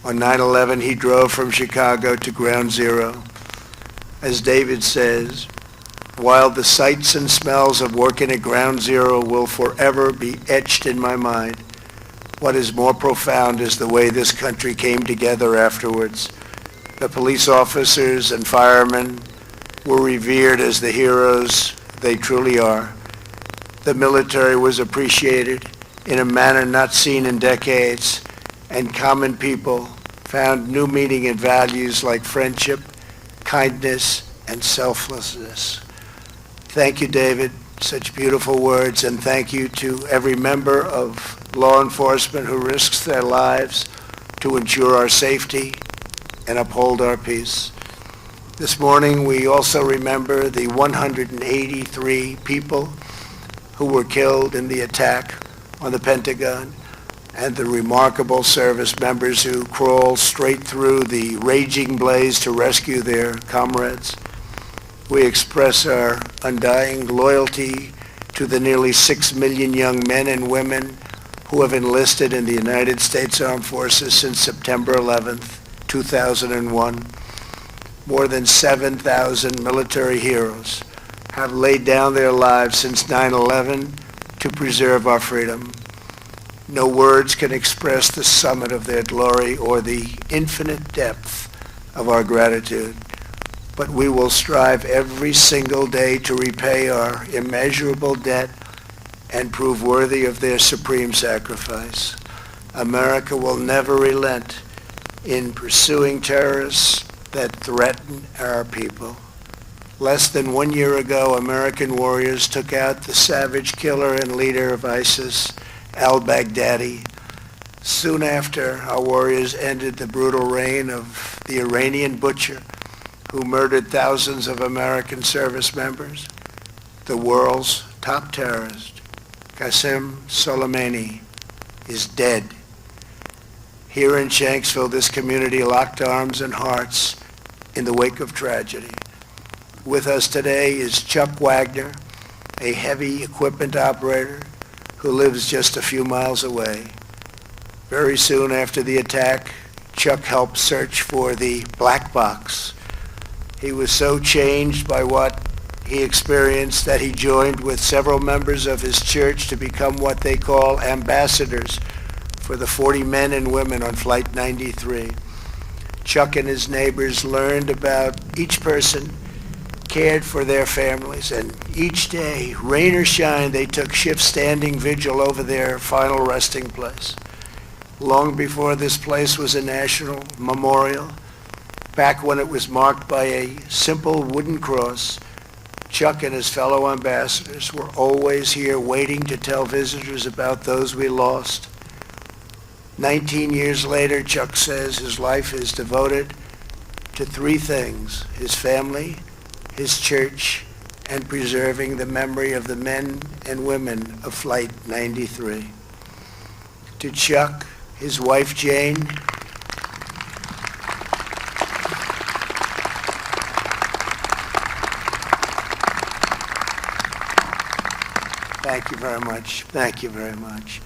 S11: On 9/11, he drove from Chicago to Ground Zero. As David says, while the sights and smells of working at Ground Zero will forever be etched in my mind, what is more profound is the way this country came together afterwards. The police officers and firemen were revered as the heroes they truly are. The military was appreciated in a manner not seen in decades, and common people found new meaning in values like friendship, kindness, and selflessness. Thank you, David. Such beautiful words, and thank you to every member of law enforcement who risks their lives to ensure our safety and uphold our peace. This morning, we also remember the 183 people who were killed in the attack on the Pentagon and the remarkable service members who crawled straight through the raging blaze to rescue their comrades. We express our undying loyalty to the nearly 6 million young men and women who have enlisted in the United States Armed Forces since September 11th, 2001. More than 7,000 military heroes have laid down their lives since 9/11 to preserve our freedom. No words can express the summit of their glory or the infinite depth of our gratitude. But we will strive every single day to repay our immeasurable debt and prove worthy of their supreme sacrifice. America will never relent in pursuing terrorists that threaten our people. Less than 1 year ago, American warriors took out the savage killer and leader of ISIS, al-Baghdadi. Soon after, our warriors ended the brutal reign of the Iranian butcher who murdered thousands of American service members. The world's top terrorist, Qasem Soleimani, is dead. Here in Shanksville, this community locked arms and hearts in the wake of tragedy. With us today is Chuck Wagner, a heavy equipment operator who lives just a few miles away. Very soon after the attack, Chuck helped search for the black box. He was so changed by what he experienced that he joined with several members of his church to become what they call ambassadors for the 40 men and women on Flight 93. Chuck and his neighbors learned about each person, cared for their families, and each day, rain or shine, they took shift standing vigil over their final resting place. long before this place was a national memorial, back when it was marked by a simple wooden cross, Chuck and his fellow ambassadors were always here waiting to tell visitors about those we lost. 19 years later, Chuck says his life is devoted to three things: his family, his church, and preserving the memory of the men and women of Flight 93. To Chuck, his wife Jane, thank you very much. Thank you very much.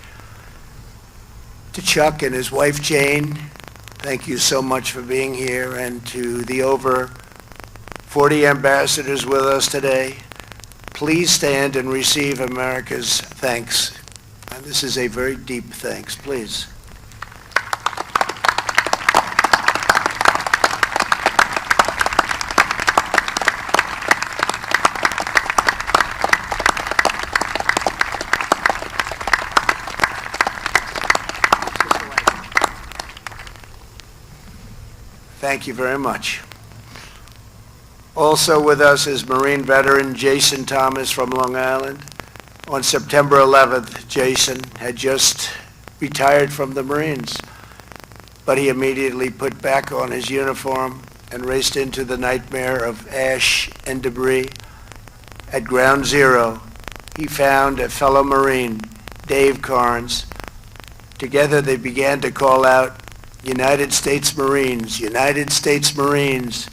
S11: To Chuck and his wife Jane, thank you so much for being here, and to the over 40 ambassadors with us today, please stand and receive America's thanks. And this is a very deep thanks, please. Thank you very much. Also with us is Marine veteran Jason Thomas from Long Island. On September 11th, Jason had just retired from the Marines, but he immediately put back on his uniform and raced into the nightmare of ash and debris. At Ground Zero, he found a fellow Marine, Dave Carnes. Together they began to call out, "United States Marines, United States Marines."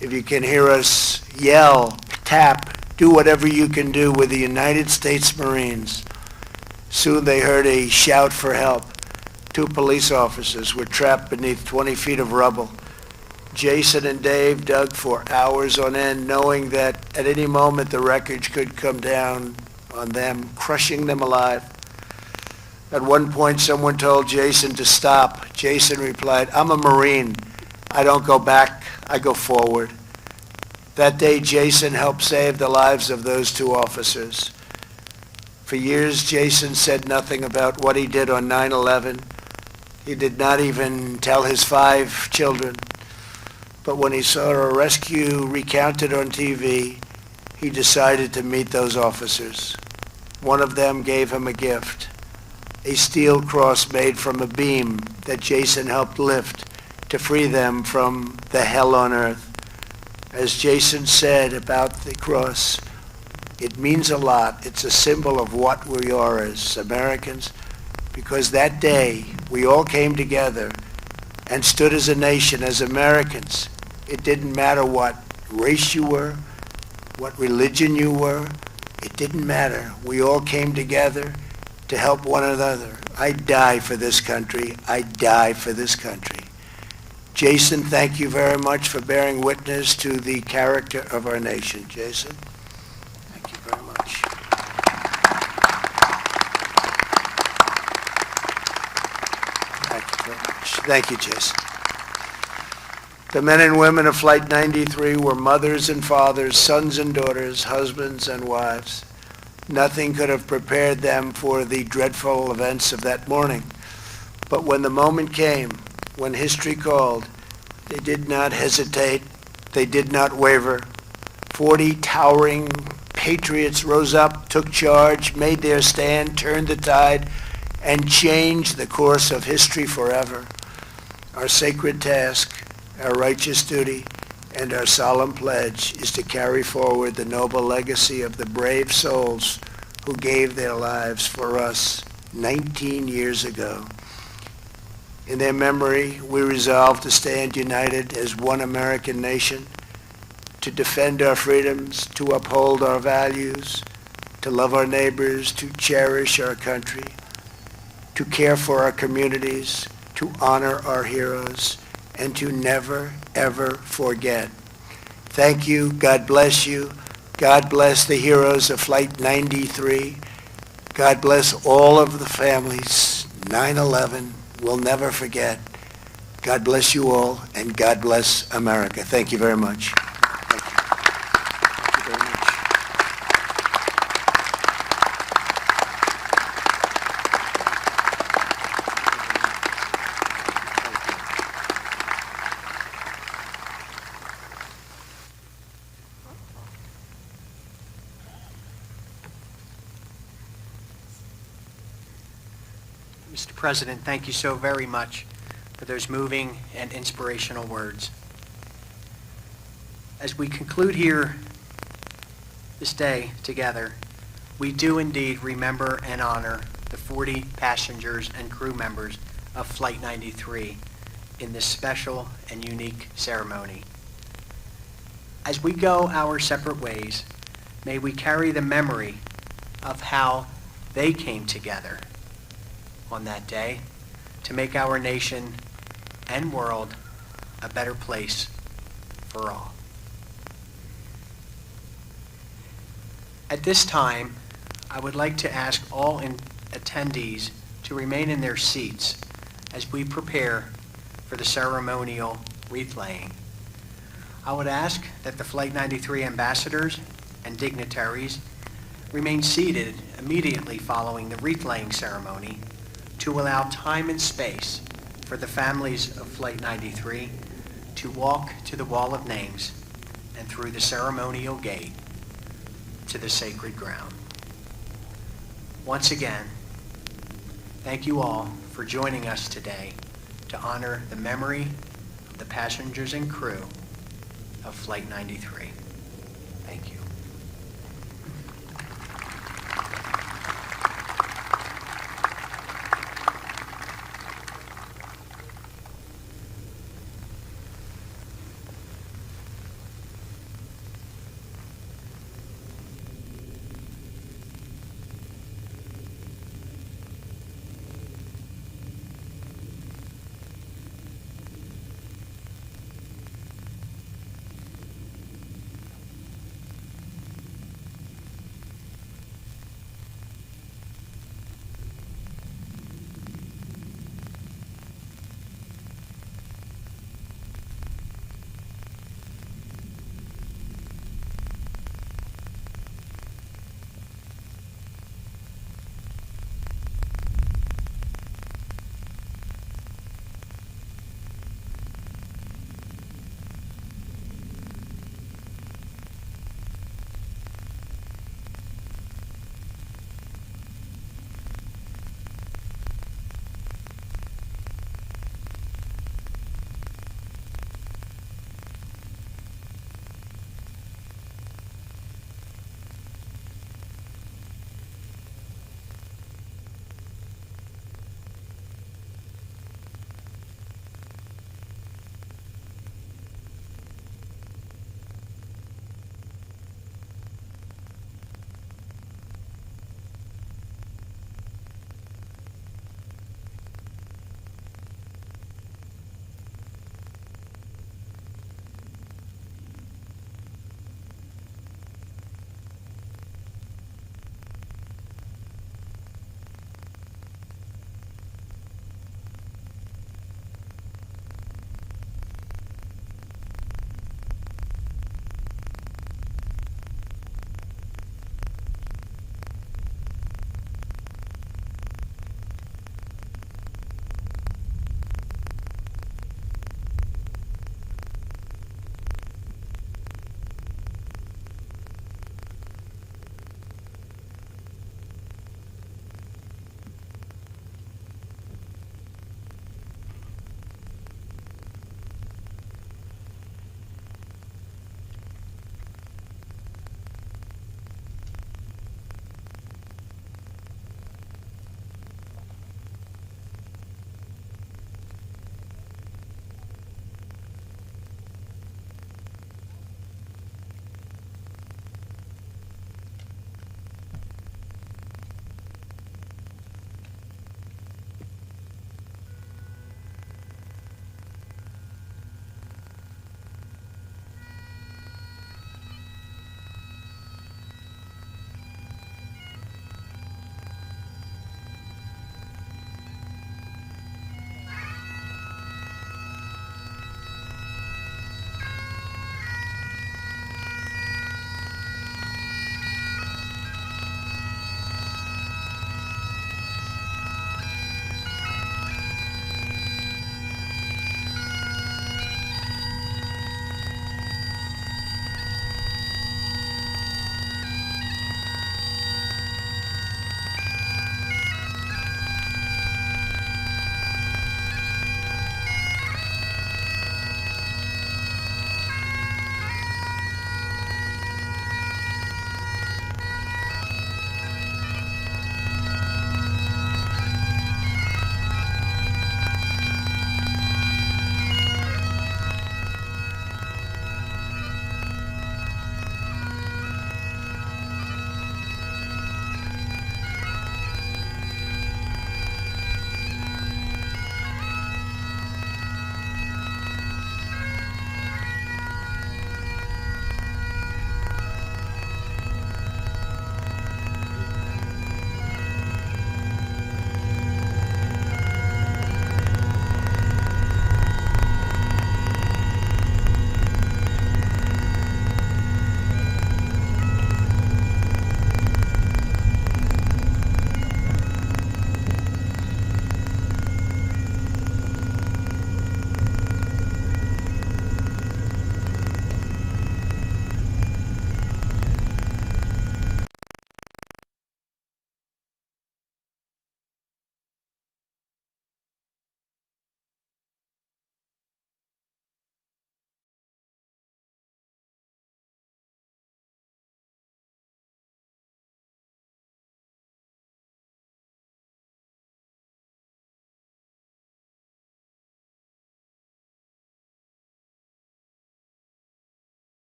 S11: If you can hear us yell, tap, do whatever you can do with the United States Marines. Soon they heard a shout for help. Two police officers were trapped beneath 20 feet of rubble. Jason and Dave dug for hours on end, knowing that at any moment the wreckage could come down on them, crushing them alive. At one point, someone told Jason to stop. Jason replied, "I'm a Marine. I don't go back, I go forward." That day, Jason helped save the lives of those two officers. For years, Jason said nothing about what he did on 9/11. He did not even tell his 5 children. But when he saw a rescue recounted on TV, he decided to meet those officers. One of them gave him a gift, a steel cross made from a beam that Jason helped lift to free them from the hell on earth. As Jason said about the cross, it means a lot. It's a symbol of what we are as Americans, because that day we all came together and stood as a nation, as Americans. It didn't matter what race you were, what religion you were. It didn't matter. We all came together to help one another. I die for this country. I die for this country. Jason, thank you very much for bearing witness to the character of our nation. Jason, thank you very much. Thank you very much. Thank you, Jason. The men and women of Flight 93 were mothers and fathers, sons and daughters, husbands and wives. Nothing could have prepared them for the dreadful events of that morning. But when the moment came, when history called, they did not hesitate, they did not waver. 40 towering patriots rose up, took charge, made their stand, turned the tide, and changed the course of history forever. Our sacred task, our righteous duty, and our solemn pledge is to carry forward the noble legacy of the brave souls who gave their lives for us 19 years ago. In their memory, we resolve to stand united as one American nation, to defend our freedoms, to uphold our values, to love our neighbors, to cherish our country, to care for our communities, to honor our heroes, and to never, ever forget. Thank you. God bless you. God bless the heroes of Flight 93. God bless all of the families. 9/11, we'll never forget. God bless you all, and God bless America. Thank you very much. Thank you. Thank you very much.
S6: Mr. President, thank you so very much for those moving and inspirational words. As we conclude here this day together, we do indeed remember and honor the 40 passengers and crew members of Flight 93 in this special and unique ceremony. As we go our separate ways, may we carry the memory of how they came together on that day to make our nation and world a better place for all. At this time, I would like to ask all attendees to remain in their seats as we prepare for the ceremonial wreath laying. I would ask that the Flight 93 ambassadors and dignitaries remain seated immediately following the wreath laying ceremony to allow time and space for the families of Flight 93 to walk to the Wall of Names and through the ceremonial gate to the sacred ground. Once again, thank you all for joining us today to honor the memory of the passengers and crew of Flight 93. Thank you.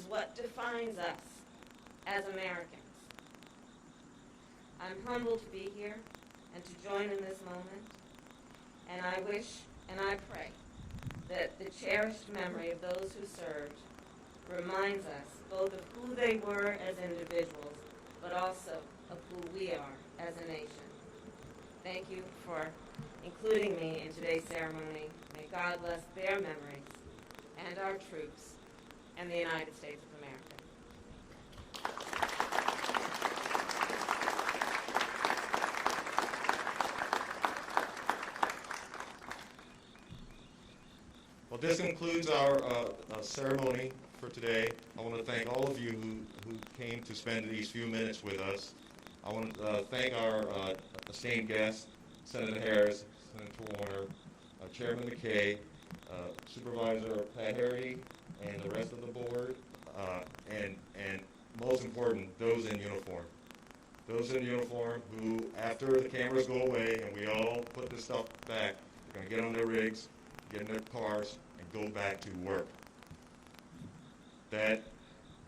S12: is what defines us as Americans. I'm humbled to be here and to join in this moment, and I wish and I pray that the cherished memory of those who served reminds us both of who they were as individuals, but also of who we are as a nation. Thank you for including me in today's ceremony. May God bless their memories and our troops and the United States of America.
S13: Well, this concludes our ceremony for today. I want to thank all of you who came to spend these few minutes with us. I want to thank our esteemed guests, Senator Harris, Senator Warner, Chairman McKay, Supervisor Pat Harity, and the rest of the board, and most important, those in uniform. Those in uniform who, after the cameras go away and we all put this stuff back, are going to get on their rigs, get in their cars, and go back to work. That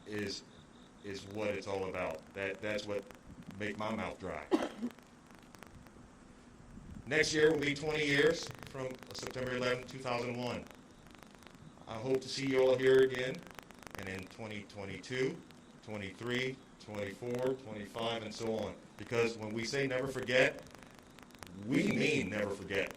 S13: is what it's all about. That's what makes my mouth dry. Next year will be 20 years from September 11, 2001. I hope to see you all here again, and in 2022, 23, 24, 25, and so on. Because when we say never forget, we mean never forget.